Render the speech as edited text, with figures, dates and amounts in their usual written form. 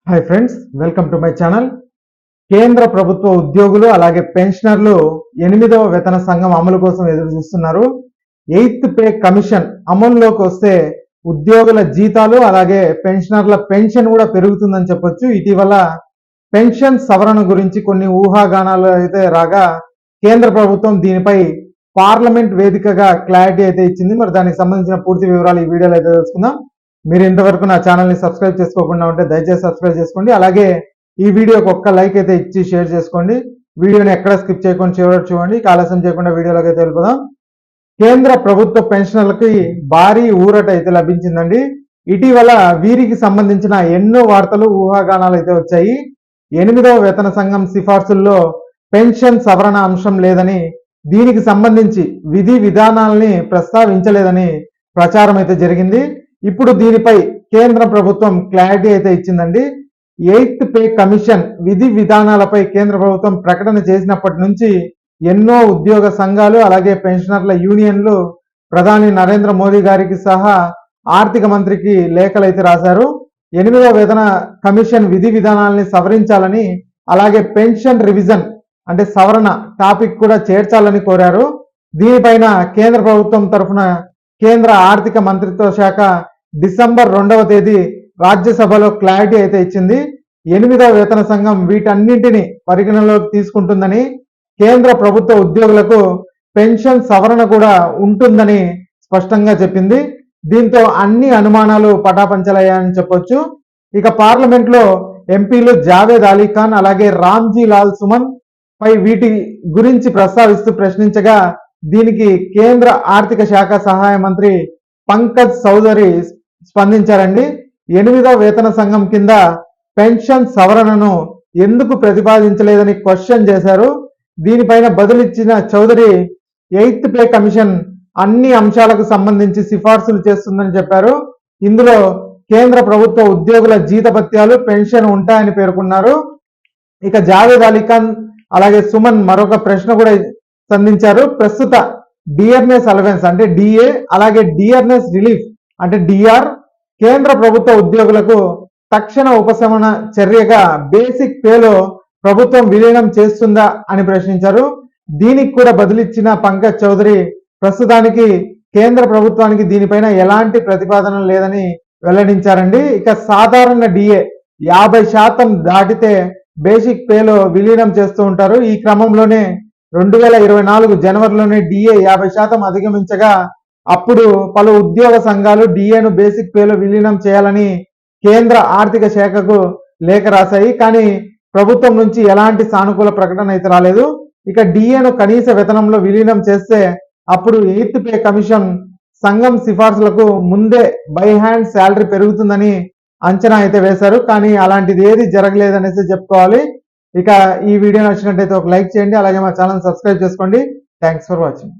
Hi friends, welcome to my channel. కేంద్ర ప్రభుత్వ ఉద్యోగులు అలాగే పెన్షనర్లు 8వ వేతన సంఘం అమలు కోసం ఎదురు చూస్తున్నారు. 8th పే కమిషన్ అమల్లోకి వస్తే ఉద్యోగుల జీతాలు అలాగే పెన్షనర్ల పెన్షన్ కూడా పెరుగుతుందని చెప్పొచ్చు. ఇటీవల పెన్షన్ సవరణ గురించి కొన్ని ఊహాగానాలు అయితే రాగా కేంద్ర ప్రభుత్వం దీనిపై పార్లమెంట్ వేదికగా క్లారిటీ అయితే ఇచ్చింది. మరి దానికి సంబంధించిన పూర్తి వివరాలు ఈ వీడియోలో అయితే తెలుసుకుందాం. మీరు ఇంతవరకు నా ఛానల్ని సబ్స్క్రైబ్ చేసుకోకుండా ఉంటే దయచేసి సబ్స్క్రైబ్ చేసుకోండి. అలాగే ఈ వీడియోకి ఒక్క లైక్ అయితే ఇచ్చి షేర్ చేసుకోండి. వీడియోని ఎక్కడ స్కిప్ చేయకుండా చివరికి చూడండి. ఆలస్యం చేయకుండా వీడియోలోకి అయితే వెళ్ళిపోదాం. కేంద్ర ప్రభుత్వ పెన్షనర్లకి భారీ ఊరట అయితే లభించిందండి. ఇటీవల వీరికి సంబంధించిన ఎన్నో వార్తలు ఊహాగానాలు అయితే వచ్చాయి. 8వ వేతన సంఘం సిఫార్సుల్లో పెన్షన్ సవరణ అంశం లేదని, దీనికి సంబంధించి విధి విధానాలని ప్రస్తావించలేదని ప్రచారం అయితే జరిగింది. ఇప్పుడు దీనిపై కేంద్ర ప్రభుత్వం క్లారిటీ అయితే ఇచ్చిందండి. 8th పే కమిషన్ విధి విధానాలపై కేంద్ర ప్రభుత్వం ప్రకటన చేసినప్పటి నుంచి ఎన్నో ఉద్యోగ సంఘాలు అలాగే పెన్షనర్ల యూనియన్లు ప్రధాని నరేంద్ర మోదీ గారికి సహా ఆర్థిక మంత్రికి లేఖలు అయితే రాశారు. 8వ వేతన కమిషన్ విధి విధానాలని సవరించాలని అలాగే పెన్షన్ రివిజన్ అంటే సవరణ టాపిక్ కూడా చేర్చాలని కోరారు. దీనిపైన కేంద్ర ప్రభుత్వం తరఫున కేంద్ర ఆర్థిక మంత్రిత్వ శాఖ డిసెంబర్ 2వ తేదీ రాజ్యసభలో క్లారిటీ అయితే ఇచ్చింది. 8వ వేతన సంఘం వీటన్నింటినీ పరిగణలోకి తీసుకుంటుందని, కేంద్ర ప్రభుత్వ ఉద్యోగులకు పెన్షన్ సవరణ కూడా ఉంటుందని స్పష్టంగా చెప్పింది. దీంతో అన్ని అనుమానాలు పటాపంచలయ్యాయని చెప్పొచ్చు. ఇక పార్లమెంట్ లో ఎంపీలు జావేద్ అలీ ఖాన్ అలాగే రామ్జీ లాల్ సుమన్ పై వీటి గురించి ప్రస్తావిస్తూ ప్రశ్నించగా దీనికి కేంద్ర ఆర్థిక శాఖ సహాయ మంత్రి పంకజ్ చౌదరి స్పందించారండి. 8వ వేతన సంఘం కింద పెన్షన్ సవరణను ఎందుకు ప్రతిపాదించలేదని క్వశ్చన్ చేశారు. దీనిపైన బదులిచ్చిన చౌదరి 8th పే కమిషన్ అన్ని అంశాలకు సంబంధించి సిఫార్సులు చేస్తుందని చెప్పారు. ఇందులో కేంద్ర ప్రభుత్వ ఉద్యోగుల జీతభత్యాలు పెన్షన్ ఉంటాయని పేర్కొన్నారు. ఇక జావేద్ అలీ ఖాన్ అలాగే సుమన్ మరొక ప్రశ్న కూడా సంధించారు. ప్రస్తుత డియర్నెస్ అలవెన్స్ అంటే డిఏ అలాగే డియర్నెస్ రిలీఫ్ అంటే డిఆర్ కేంద్ర ప్రభుత్వ ఉద్యోగులకు తక్షణ ఉపశమన చర్యగా బేసిక్ పేలో ప్రభుత్వం విలీనం చేస్తుందా అని ప్రశ్నించారు. దీనికి కూడా బదులిచ్చిన పంకజ్ చౌదరి ప్రస్తుతానికి కేంద్ర ప్రభుత్వానికి దీనిపైన ఎలాంటి ప్రతిపాదన లేదని వెల్లడించారండి. ఇక సాధారణ డిఏ 50% దాటితే బేసిక్ పేలో విలీనం చేస్తూ ఉంటారు. ఈ క్రమంలోనే 2024 జనవరిలోనే డిఏ 50% అధిగమించగా అప్పుడు పలు ఉద్యోగ సంఘాలు డిఏను బేసిక్ పేలో విలీనం చేయాలని కేంద్ర ఆర్థిక శాఖకు లేఖ రాశాయి. కానీ ప్రభుత్వం నుంచి ఎలాంటి సానుకూల ప్రకటన అయితే రాలేదు. ఇక డిఏను కనీస వేతనంలో విలీనం చేస్తే అప్పుడు 8th పే కమిషన్ సంఘం సిఫార్సులకు ముందే బై హ్యాండ్ శాలరీ పెరుగుతుందని అంచనా అయితే వేశారు. కానీ అలాంటిది ఏది జరగలేదనేసి చెప్పుకోవాలి. ఇక ఈ వీడియో నచ్చినట్టయితే ఒక లైక్ చేయండి. అలాగే మా ఛానల్ సబ్స్క్రైబ్ చేసుకోండి. Thanks for watching.